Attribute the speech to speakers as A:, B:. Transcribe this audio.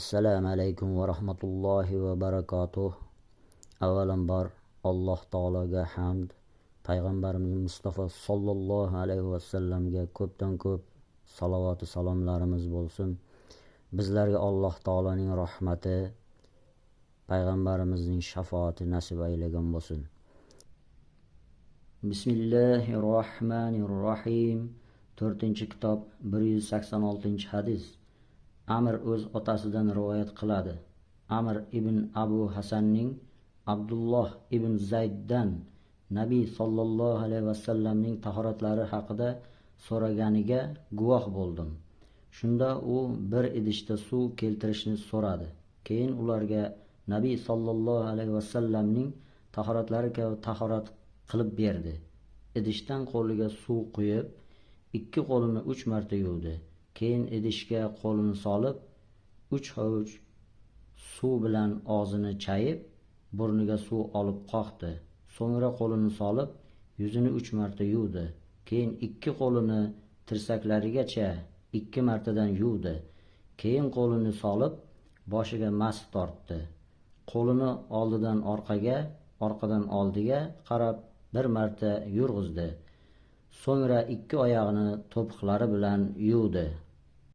A: Assalomu alaykum va rahmatullohi va barakatuh. Avvalambor Alloh taologa hamd, payg'ambarimiz Mustafa sallallohu alayhi va sallamga ko'pdan ko'p salovat va salomlarimiz bo'lsin. Bizlarga Alloh taoloning rahmati, payg'ambarimizning shafoati nasib aylagan bo'lsin. Bismillahirrohmanirrohim. 4-kitob 186-hadis. Amr o'z otasidan rivoyat qiladi. Amr ibn Abu Hasanning Abdulloh ibn Zayddan Nabiy sallallohu alayhi vasallamning tahoratlari haqida so'raganiga guvoh bo'ldim. Shunda u bir idishda suv keltirishni so'radi. Keyin ularga Nabiy sallallohu alayhi vasallamning tahoratlari kabi tahorat qilib berdi. Idishdan qo'liga suv quyib, ikki qo'lini 3 marta yuvdi. Keyin idishga qo'lini solib, 3 hovuch suv bilan og'zini chayib, burniga suv olib qoqdi. So'ngra qo'lini solib, yuzini 3 marta yuvdi. Keyin ikki qo'lini tirsaklarigacha 2 martadan yuvdi. Keyin qo'lini solib, boshiga masx tortdi. Qo'lini oldidan orqaga, orqadan oldiga qarab 1 marta yurg'izdi. So'ngra ikki oyog'ini to'piqlari bilan yuvdi.